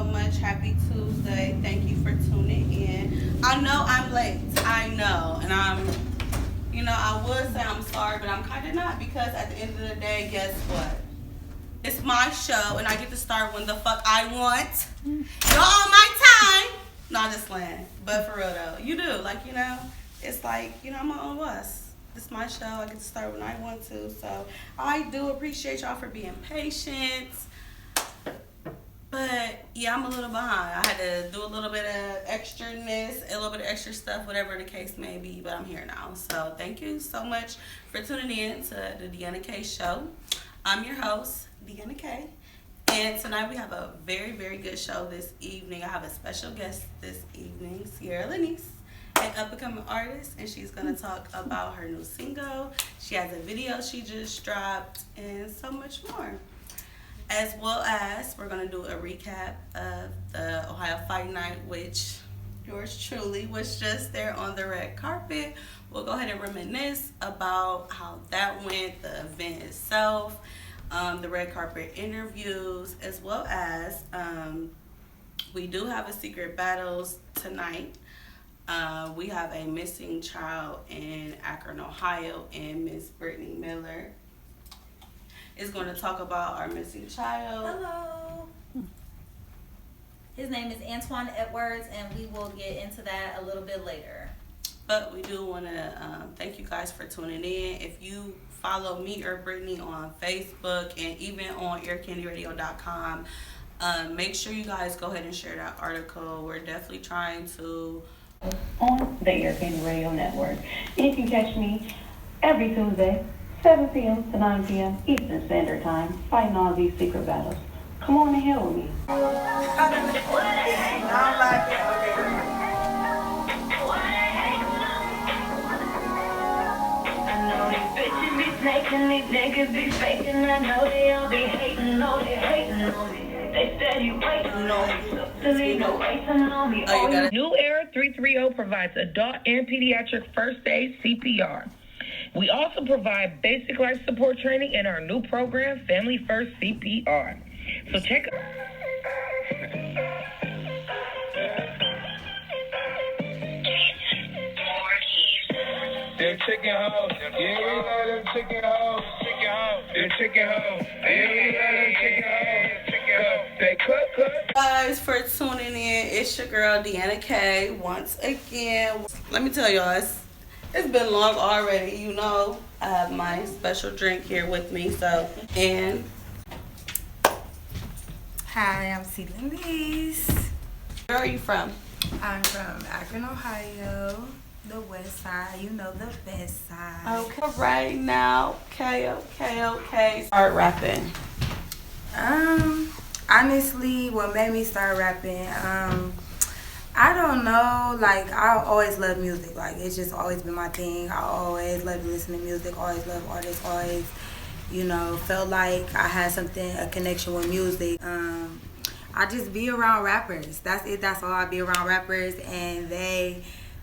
so much. Happy Tuesday. Thank you for tuning in. I know I'm late. I know. And I would say I'm sorry, but I'm kind of not, because at the end of the day, guess what? It's my show, and I get to start when the fuck I want. You're on my time. Not just playing. But for real, though. You do. It's like, I'm my own boss. It's my show. I get to start when I want to. So I do appreciate y'all for being patient. But yeah, I'm a little behind. I had to do a little bit of extraness, a little bit of extra stuff, whatever the case may be. But I'm here now. So thank you so much for tuning in to the DeAnna Kay Show. I'm your host, DeAnna Kay. And tonight we have a very, very good show this evening. I have a special guest this evening, CeeLynise, an up-and-coming artist, and she's going to talk about her new single. She has a video she just dropped, and so much more. As well as we're going to do a recap of the Ohio Fight Night, which yours truly was just there on the red carpet. We'll go ahead and reminisce about how that went, the event itself, the red carpet interviews, as well as we do have a secret battles tonight. We have a missing child in Akron, Ohio, and Miss Brittany Miller is going to talk about our missing child. Hello. His name is Antoine Edwards, and we will get into that a little bit later. But we do want to thank you guys for tuning in. If you follow me or Brittany on Facebook and even on KandyRadio.com, make sure you guys go ahead and share that article. We're definitely trying to on the Kandy Radio Network. You can catch me every Tuesday, 7 p.m. to 9 p.m. Eastern Standard Time, fighting all these secret battles. Come on and hell with me. Making these niggas be faking. I know they all be hating, they hating on me. They steady waiting on me. New Era 330 provides adult and pediatric first aid CPR. We also provide basic life support training in our new program, Family First CPR. So check out. Them chicken hoes, yeah, we love them chicken hoes, them chicken hoes, yeah, we love them chicken hoes, they cook. Guys, for tuning in, it's your girl DeAnna Kay once again. Let me tell y'all, it's been long already. I have my special drink here with me. And hi, I'm CeeLynise. Where are you from? I'm from Akron, Ohio. The west side, the best side. Okay, right now, okay. Start rapping. Honestly, what made me start rapping, I don't know, I always loved music. It's just always been my thing. I always loved listening to music, always loved artists, always, felt like I had a connection with music. I just be around rappers. That's it, that's all. I be around rappers, and they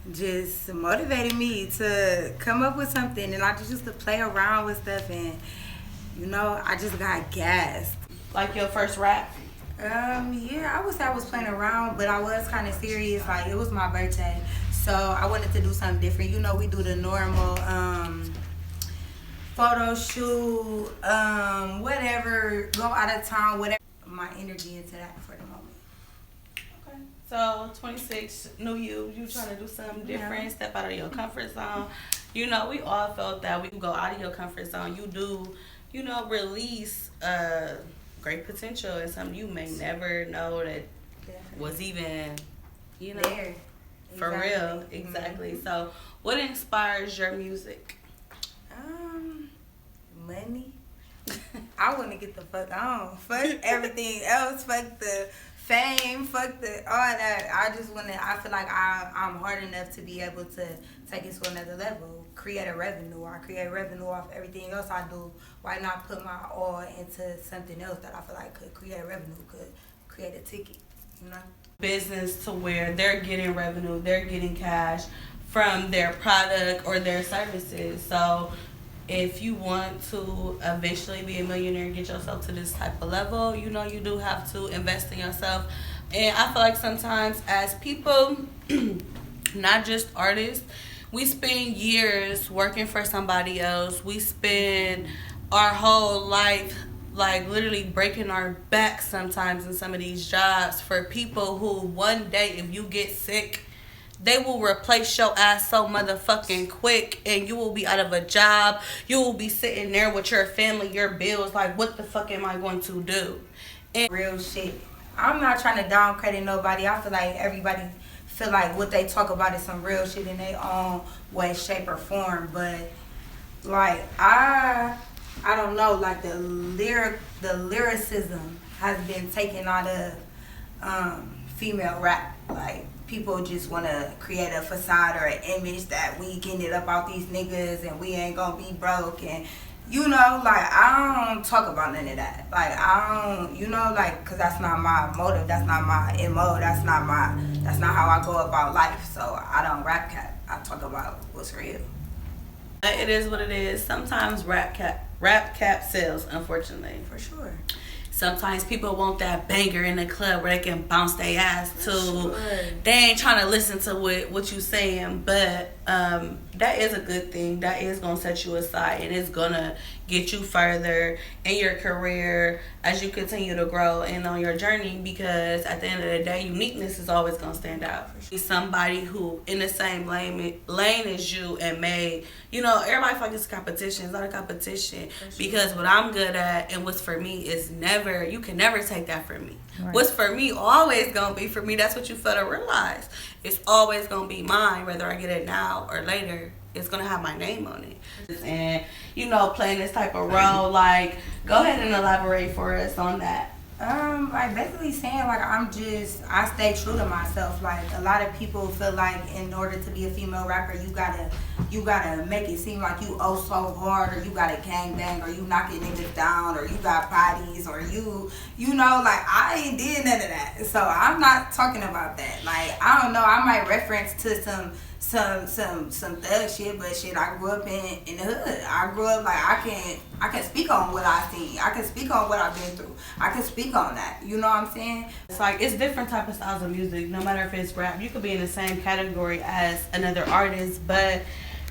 just motivated me to come up with something, and I just used to play around with stuff, and I just got gassed. Like your first rap? Yeah, I would say I was playing around, but I was kind of serious. It was my birthday, so I wanted to do something different. We do the normal photo shoot, whatever, go out of town, whatever. My energy into that for the moment. So 26, new you trying to do something different, step out of your comfort zone. We all felt that we go out of your comfort zone. You do, release great potential and something you may never know that was even, there. For real. Exactly. Mm-hmm. So what inspires your music? Money. I want to get the fuck on. Fuck everything else. Fuck the fame, fuck all that. I feel like I'm hard enough to be able to take it to another level, create a revenue. I create revenue off everything else I do. Why not put my all into something else that I feel like could create revenue, could create a ticket, Business to where they're getting revenue, they're getting cash from their product or their services. So if you want to eventually be a millionaire and get yourself to this type of level, you do have to invest in yourself And I feel like sometimes as people, not just artists, we spend years working for somebody else. We spend our whole life like literally breaking our back sometimes in some of these jobs for people who one day, if you get sick, they will replace your ass so motherfucking quick, and you will be out of a job. You will be sitting there with your family, your bills. Like, what the fuck am I going to do? And Real shit. I'm not trying to down credit nobody. I feel like everybody feel like what they talk about is some real shit in their own way, shape, or form. But like I don't know. Like the lyricism has been taken out of female rap. Like people just want to create a facade or an image that we getting it up out these niggas and we ain't gonna be broke, and you know, like I don't talk about none of that. Like I don't, you know, like because that's not my motive, that's not my MO, that's not how I go about life. So I don't rap cap. I talk about what's real. it is what it is. Sometimes rap cap sells, unfortunately. For sure. Sometimes people want that banger in the club where they can bounce their ass to. Sure. They ain't trying to listen to what you saying, but that is a good thing. That is gonna set you aside, and it's gonna get you further in your career as you continue to grow and on your journey. Because at the end of the day, uniqueness is always gonna stand out. Somebody who in the same lane as you and made, you know, everybody feel like it's a competition. It's not a competition, because what I'm good at and what's for me is you can never take that from me. Right. What's for me always gonna be for me. That's what you fail to realize. It's always gonna be mine, whether I get it now or later. It's gonna have my name on it. And you know, playing this type of role, like, go ahead and elaborate for us on that. Like basically saying like I stay true to myself. Like a lot of people feel like in order to be a female rapper, you gotta make it seem like you so hard, or you gotta gang bang, or you knocking niggas down, or you got bodies, or you know, like I ain't did none of that. So I'm not talking about that. Like I don't know, I might reference to some thug shit, but shit, I grew up in the hood. I grew up like I can speak on what I seen. I can speak on what I've been through. I can speak on that. You know what I'm saying? It's like it's different type of styles of music. No matter if it's rap, you could be in the same category as another artist, but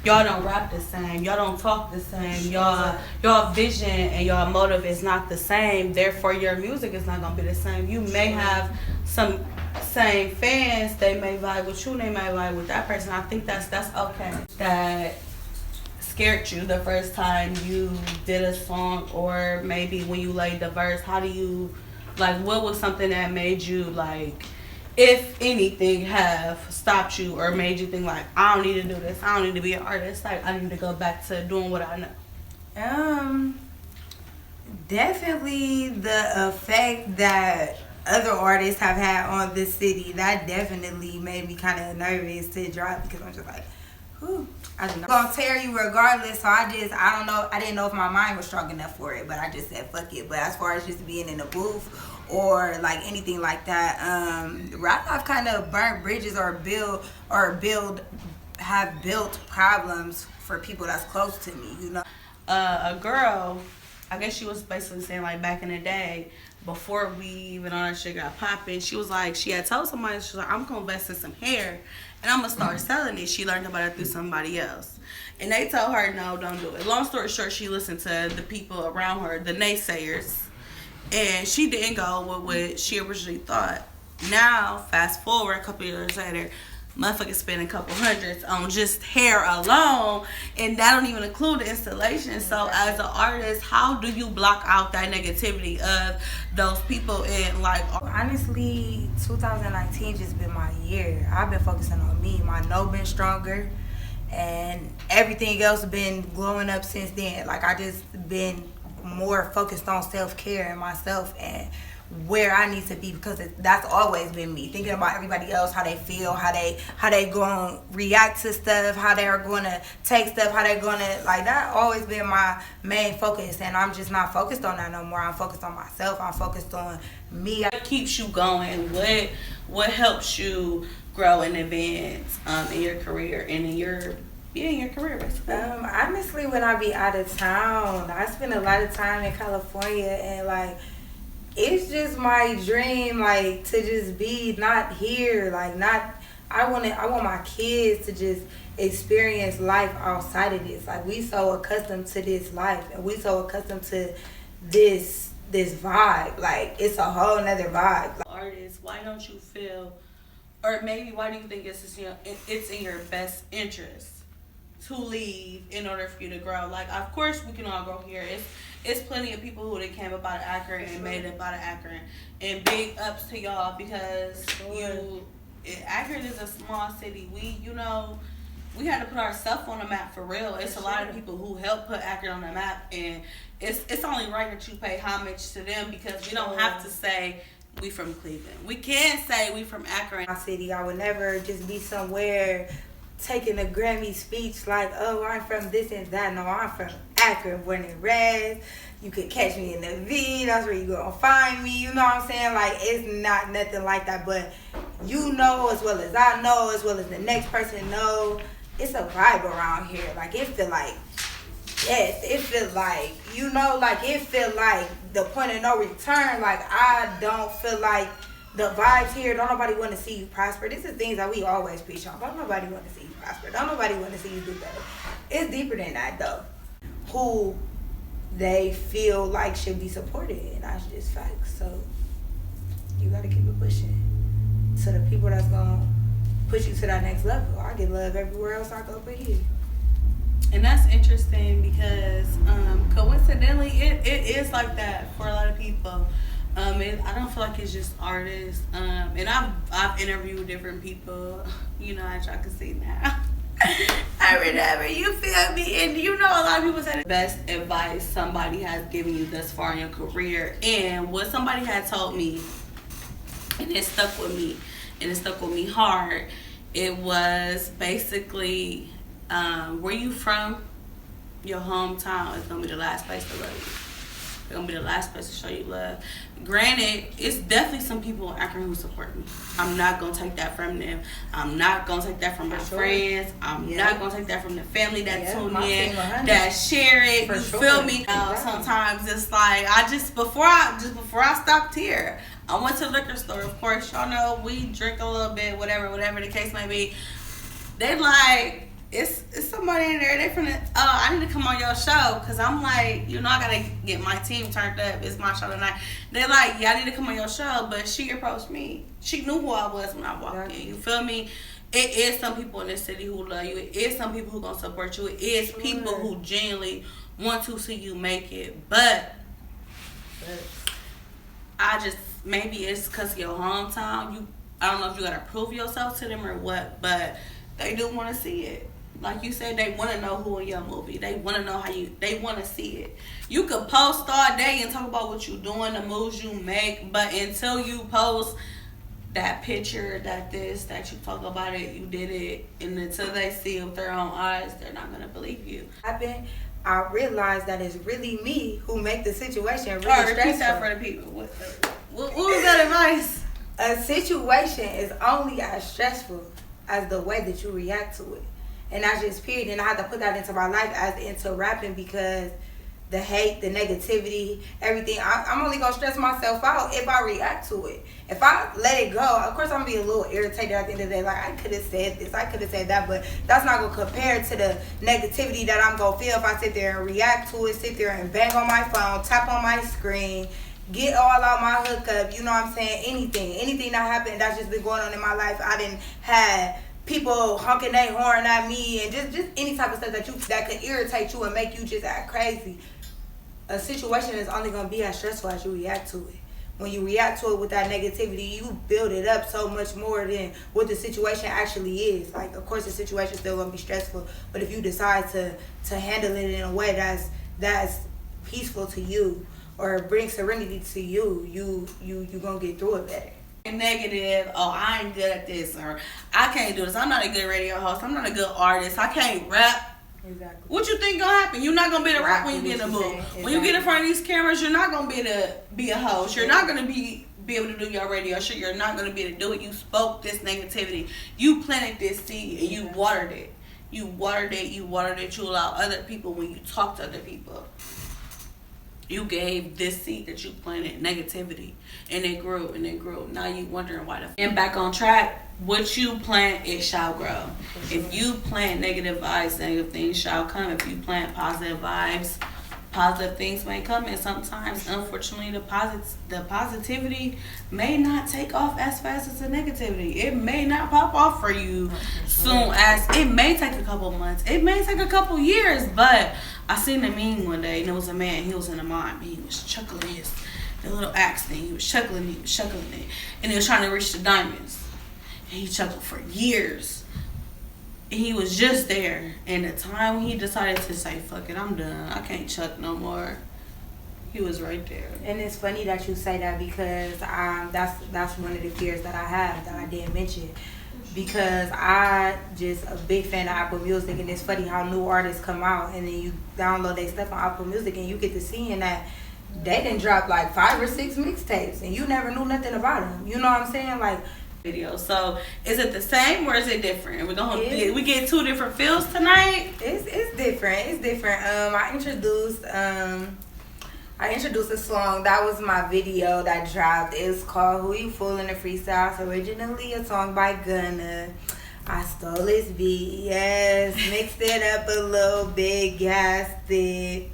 y'all don't rap the same. Y'all don't talk the same. Y'all vision and y'all motive is not the same. Therefore, your music is not gonna be the same. You may have some same fans, they may vibe with you, and they may vibe with that person. I think that's okay. That scared you the first time you did a song, or maybe when you laid the verse, how do you, like, what was something that made you, like, if anything, have stopped you or made you think like, I don't need to do this, I don't need to be an artist, like I need to go back to doing what I know? Definitely the effect that other artists have had on this city. That definitely made me kind of nervous to drop, because I'm just like, whew, I don't know. I'm gonna tear you regardless. So I don't know. I didn't know if my mind was strong enough for it, but I just said fuck it. But as far as just being in the booth or like anything like that, rap life kind of burnt bridges or have built problems for people that's close to me. You know, a girl, I guess she was basically saying like back in the day, before we even on that shit got popping, she was like, she had told somebody, she was like, I'm gonna invest in some hair and I'm gonna start selling it. She learned about it through somebody else, and they told her no, don't do it. Long story short, she listened to the people around her, the naysayers, and she didn't go with what she originally thought. Now, fast forward a couple years later, motherfuckers spend a couple hundreds on just hair alone, and that don't even include the installation. So as an artist, how do you block out that negativity of those people? And like, honestly, 2019 just been my year. I've been focusing on me. My no been stronger, and everything else been glowing up since then. Like I just been more focused on self-care and myself and where I need to be, because that's always been me, thinking about everybody else, how they feel, how they gonna react to stuff, how they're gonna take stuff, how they're gonna, like, that always been my main focus, and I'm just not focused on that no more. I'm focused on myself. I'm focused on me. What keeps you going? What helps you grow and advance in your career and in your career, basically? Honestly, when I be out of town, I spend a lot of time in California, and like It's just my dream, like, to just be not here, like, not. I want my kids to just experience life outside of this. Like, we so accustomed to this life, and we so accustomed to this vibe. Like, it's a whole nother vibe. Artists, why don't you feel, or maybe why do you think it's in your best interest to leave in order for you to grow? Like, of course we can all grow here. It's plenty of people who came up out of Akron and made it out of Akron, and big ups to y'all, because Akron is a small city. We had to put ourselves on the map for real. It's a lot of people who helped put Akron on the map, and it's only right that you pay homage to them, because we don't have to say we from Cleveland. We can say we from Akron. My city, I would never just be somewhere taking a Grammy speech like, oh, I'm from this and that. No, I'm from Akron, born and raised. You could catch me in the V. That's where you gonna find me. You know what I'm saying? Like, it's not nothing like that. But you know as well as I know, as well as the next person know, it's a vibe around here. Like, it feel like, yes, it feel like, you know, like, it feel like the point of no return. Like, I don't feel like the vibes here, don't nobody want to see you prosper. This is things that we always preach on. Don't nobody want to see you prosper. Don't nobody want to see you do better. It's deeper than that, though. Who they feel like should be supported, and that's just facts. So you got to keep it pushing to the people that's going to push you to that next level. I get love everywhere else I go but here. And that's interesting, because coincidentally, it is like that for a lot of people. I don't feel like it's just artists. And I've interviewed different people, as y'all can see now. Whatever, you feel me? And a lot of people say the best advice somebody has given you thus far in your career. And what somebody had told me, and it stuck with me, and it stuck with me hard, it was basically, where you from, your hometown is going to be the last place to love you. It's going to be the last place to show you love. Granted, it's definitely some people in Akron who support me. I'm not going to take that from them. I'm not going to take that from my friends. I'm not going to take that from the family that tune in, that share it. You feel me? Sometimes it's like, before I stopped here, I went to the liquor store. Of course, y'all know we drink a little bit, whatever the case may be. They like, it's somebody in there. They from I need to come on your show, because I'm like, I gotta get my team turned up. It's my show tonight. They're like, yeah, I need to come on your show, but she approached me. She knew who I was when I walked in. You feel me? It is some people in this city who love you. It is some people who gonna support you. It is people who genuinely want to see you make it. But maybe it's because of your hometown. I don't know if you gotta prove yourself to them or what, but they do want to see it. Like you said, they want to know who in your movie. They want to know they want to see it. You could post all day and talk about what you're doing, the moves you make, but until you post that picture, that you talk about it, you did it, and until they see it with their own eyes, they're not going to believe you. I realized that it's really me who make the situation really stressful. Repeat that for the people. What was that advice? A situation is only as stressful as the way that you react to it. And that's just period. And I had to put that into my life as into rapping, because the hate, the negativity, everything, I'm only going to stress myself out if I react to it. If I let it go, of course I'm going to be a little irritated at the end of the day. Like, I could have said this, I could have said that, but that's not going to compare to the negativity that I'm going to feel if I sit there and react to it, sit there and bang on my phone, tap on my screen, get all out my hookup, you know what I'm saying? Anything that happened that's just been going on in my life. I didn't have people honking their horn at me, and just any type of stuff that could irritate you and make you just act crazy. A situation is only going to be as stressful as you react to it. When you react to it with that negativity, you build it up so much more than what the situation actually is. Like, of course, the situation is still going to be stressful, but if you decide to handle it in a way that's peaceful to you, or bring serenity to you going to get through it better. Negative, I ain't good at this, or I can't do this, I'm not a good radio host, I'm not a good artist, I can't rap. Exactly. What you think gonna happen? You're not gonna be able to rap when you get in the booth. Exactly. When you get in front of these cameras, you're not gonna be able to be a host. You're not gonna be able to do your radio show. You're not gonna be able to do it. You spoke this negativity. You planted this seed and you watered it. You allowed other people when you talk to other people. You gave this seed that you planted negativity, and it grew and it grew. Now you wondering why and back on track. What you plant, it shall grow. If you plant negative vibes, negative things shall come. If you plant positive vibes, positive things may come. And sometimes, unfortunately, the positivity may not take off as fast as the negativity. It may not pop off for you soon as it may take a couple months. It may take a couple years, but I seen a meme one day, and it was a man. He was in a mine. He was chuckling the little axe thing. He was chuckling it, and he was trying to reach the diamonds. And he chuckled for years. And he was just there. And the time when he decided to say, "Fuck it, I'm done. I can't chuck no more," he was right there. And it's funny that you say that because that's one of the fears that I have that I didn't mention. Because I just a big fan of Apple Music, and it's funny how new artists come out and then you download their stuff on Apple Music and you get to seeing that they done dropped like 5 or 6 mixtapes and you never knew nothing about them. You know what I'm saying? Like video. So is it the same or is it different? We get 2 different feels tonight. It's different. It's different. I introduced a song. That was my video that dropped. It's called Who You Foolin' the Freestyle. It's originally a song by Gunna. I stole his beat, yes. Mixed it up a little bit, gassed it.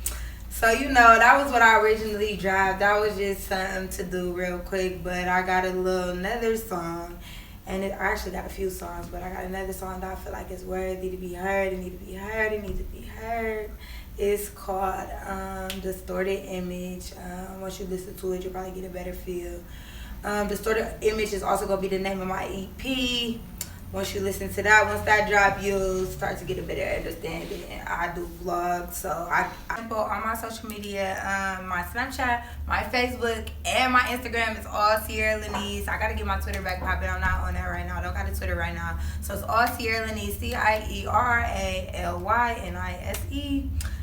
So, that was what I originally dropped. That was just something to do real quick. But I got another song. And I actually got a few songs, but I got another song that I feel like is worthy to be heard. It needs to be heard. It needs to be heard. It's called Distorted Image. Once you listen to it, you'll probably get a better feel. Distorted Image is also going to be the name of my EP. Once you listen to that, once that drop, you'll start to get a better understanding. I do vlogs, so I on my social media, my Snapchat, my Facebook, and my Instagram is all CeeLynise. I gotta get my Twitter back popping. I'm not on that right now. I don't got a Twitter right now. So it's all CeeLynise, CIERALYNISE.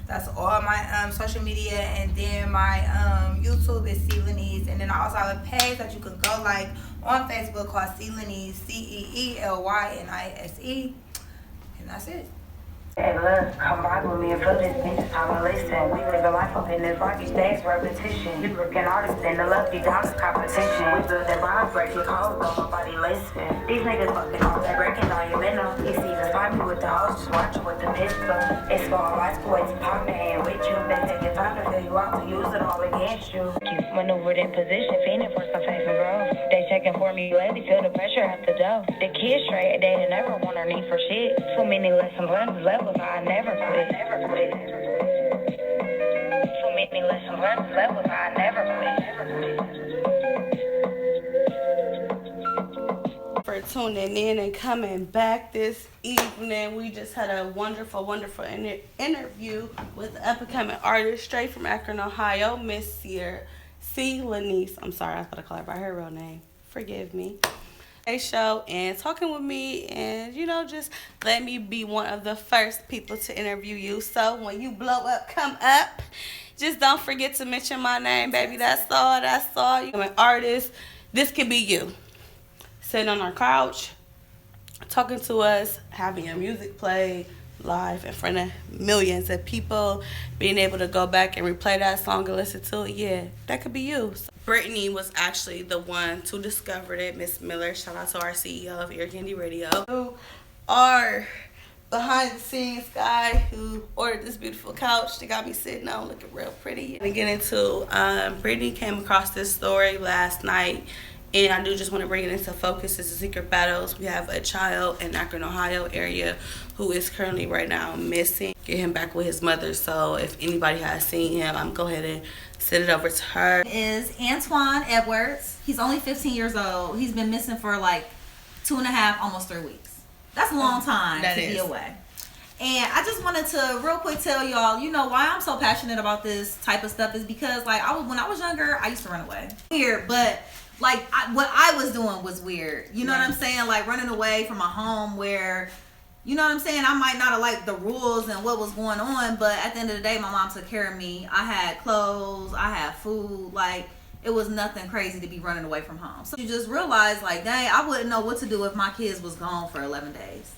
That's all my social media, and then my YouTube is CeeLynise, and then I also have a page that you can go like on Facebook called CeeLynise, CeeLynise, and that's it. Hey, look, come rock with me and feel this bitch. Time to listen. We live a life up in this rocky stage, repetition. You working artists in the lucky down to competition. We build that bomb, breaking codes, but nobody listen. These niggas fucking all that breaking on your venom. It's even find me with the hoes, just watching with the pistol. It's for all my boys popping with you. Been taking time to fill you out to use it all against you. You maneuvered in position, fiending for some faith and growth. They checking for me lately, feel the pressure at the door. The kids straight, they didn't ever want or need for shit. Too many lessons learned, levels I never quit. Too many lessons learned, levels I never quit. For tuning in and coming back this evening. We just had a wonderful interview with the up-and-coming artist straight from Akron, Ohio, Miss CeeLynise. I'm sorry, I thought I called her by her real name. Forgive me. Show and talking with me, and just let me be one of the first people to interview you. So when you blow up, come up. Just don't forget to mention my name, baby. That's all. You're an artist. This could be you. Sitting on our couch, talking to us, having your music play live in front of millions of people, being able to go back and replay that song and listen to it. Yeah, that could be you. So Brittany was actually the one to discover it. Miss Miller, shout out to our CEO of Kandy Radio, who are behind the scenes guy who ordered this beautiful couch that got me sitting on looking real pretty. And get into Brittany came across this story last night, and I do just want to bring it into focus. This is Secret Battles. We have a child in Akron, Ohio area who is currently right now missing. Get him back with his mother. So if anybody has seen him, I'm go ahead and send it over to her. Is Antoine Edwards. He's only 15 years old. He's been missing for like 2.5, almost 3 weeks. That's a long time to be away. And I just wanted to real quick tell y'all, why I'm so passionate about this type of stuff is because when I was younger, I used to run away. Weird, but what I was doing was weird. You know what I'm saying? Like running away from a home where, you know what I'm saying? I might not have liked the rules and what was going on, but at the end of the day, my mom took care of me. I had clothes, I had food. Like, it was nothing crazy to be running away from home. So you just realize, like, dang, I wouldn't know what to do if my kids was gone for 11 days.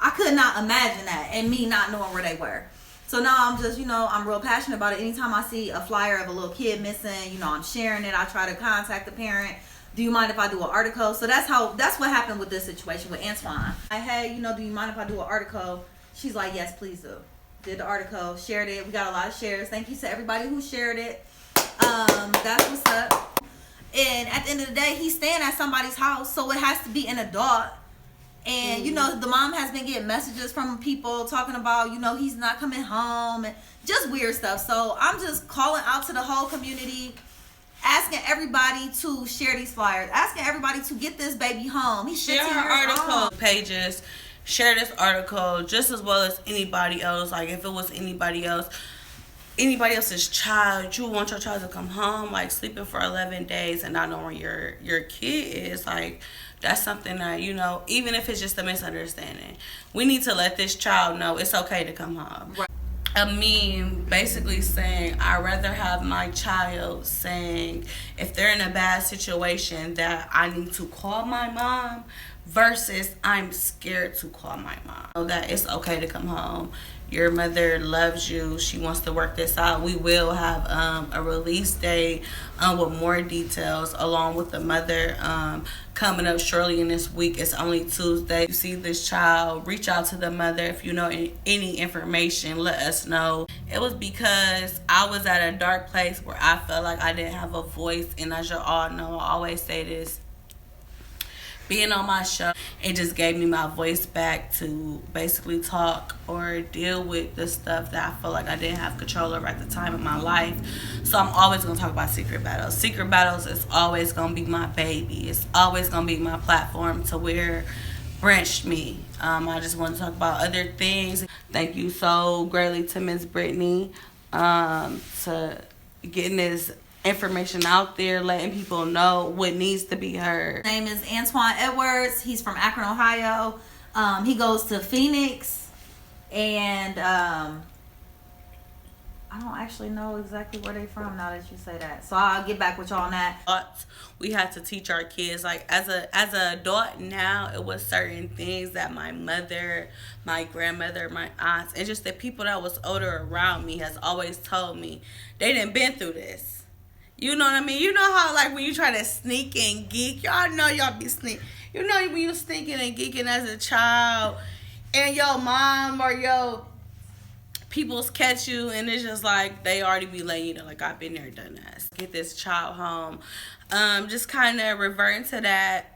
I could not imagine that, and me not knowing where they were. So now I'm just, I'm real passionate about it. Anytime I see a flyer of a little kid missing, I'm sharing it. I try to contact the parent. Do you mind if I do an article? So that's what happened with this situation with Antoine. Hey, do you mind if I do an article? She's like, yes, please do. Did the article, shared it. We got a lot of shares. Thank you to everybody who shared it. That's what's up. And at the end of the day, he's staying at somebody's house, so it has to be an adult. And, the mom has been getting messages from people talking about, he's not coming home and just weird stuff. So I'm just calling out to the whole community, asking everybody to share these flyers, asking everybody to get this baby home. He's share her article pages, share this article just as well as anybody else. Like if it was anybody else's child, you want your child to come home, like sleeping for 11 days and not knowing where your kid is, like that's something that, even if it's just a misunderstanding, we need to let this child know it's okay to come home. Right. A meme basically saying, I'd rather have my child saying if they're in a bad situation that I need to call my mom versus I'm scared to call my mom. So that it's okay to come home. Your mother loves you. She wants to work this out. We will have a release date with more details along with the mother coming up shortly in this week. It's only Tuesday. You see this child, reach out to the mother. If you know any information, let us know. It was because I was at a dark place where I felt like I didn't have a voice. And as you all know, I always say this. Being on my show, it just gave me my voice back to basically talk or deal with the stuff that I felt like I didn't have control over at the time in my life. So I'm always going to talk about Secret Battles. Secret Battles is always going to be my baby. It's always going to be my platform to where branched me. I just want to talk about other things. Thank you so greatly to Miss Brittany to getting this information out there, letting people know what needs to be heard. His name is Antoine Edwards. He's from Akron, Ohio. He goes to Phoenix, and I don't actually know exactly where they from now that you say that. So I'll get back with y'all on that. We had to teach our kids, like as an adult now, it was certain things that my mother, my grandmother, my aunts, and just the people that was older around me has always told me they done been through this. You know what I mean? You know how, like, when you try to sneak and geek, y'all know y'all be sneak. You know when you sneaking and geeking as a child, and your mom or your peoples catch you, and it's just like, they already be letting you know, like, I've been there, done that. Get this child home. Just kind of reverting to that.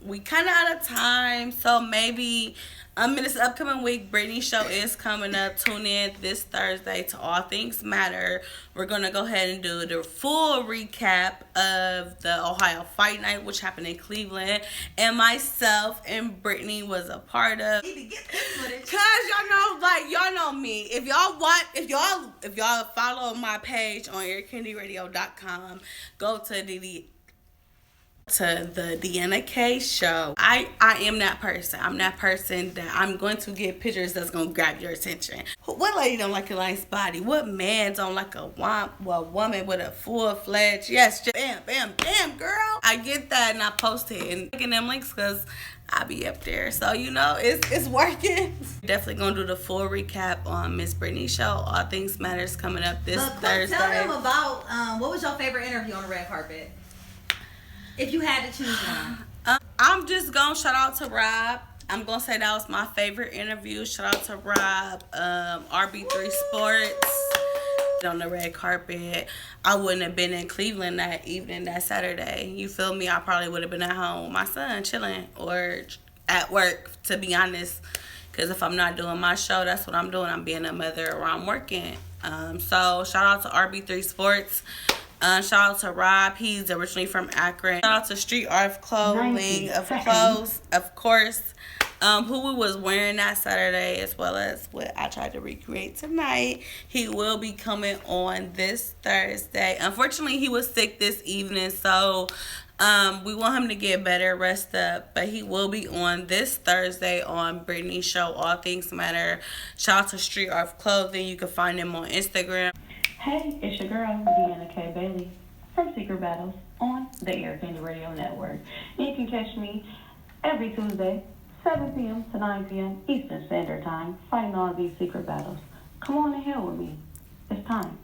We kind of out of time, so maybe in this upcoming week, Brittany's show is coming up. Tune in this Thursday to All Things Matter. We're going to go ahead and do the full recap of the Ohio Fight Night, which happened in Cleveland, and myself and Brittany was a part of. Cause y'all know me. If y'all follow my page on KandyRadio.com, go to the DeAnna Kay Show. I am that person. I'm that person that I'm going to get pictures that's going to grab your attention. What lady don't like a nice body? What man don't like a woman with a full-fledged, yes, just bam, girl. I get that and I post it and clicking them links because I be up there. So, it's working. Definitely going to do the full recap on Miss Brittany's show. All Things Matters coming up this Thursday. Tell them about, what was your favorite interview on the red carpet? If you had to choose one. I'm just going to shout out to Rob. I'm going to say that was my favorite interview. Shout out to Rob. RB3 Sports on the red carpet. I wouldn't have been in Cleveland that evening, that Saturday. You feel me? I probably would have been at home with my son chilling or at work, to be honest. Because if I'm not doing my show, that's what I'm doing. I'm being a mother or I'm working. So shout out to RB3 Sports. Shout out to Rob. He's originally from Akron. Shout out to Street Art Clothing, of course, who we was wearing that Saturday, as well as what I tried to recreate tonight. He will be coming on this Thursday. Unfortunately, he was sick this evening, so we want him to get better, rest up. But he will be on this Thursday on Brittany's show, All Things Matter. Shout out to Street Art Clothing. You can find him on Instagram. Hey, it's your girl, DeAnna Kay Bailey from Secret Battles on the Kandy Radio Network. And you can catch me every Tuesday, 7 p.m. to 9 p.m. Eastern Standard Time, fighting all these secret battles. Come on and hell with me. It's time.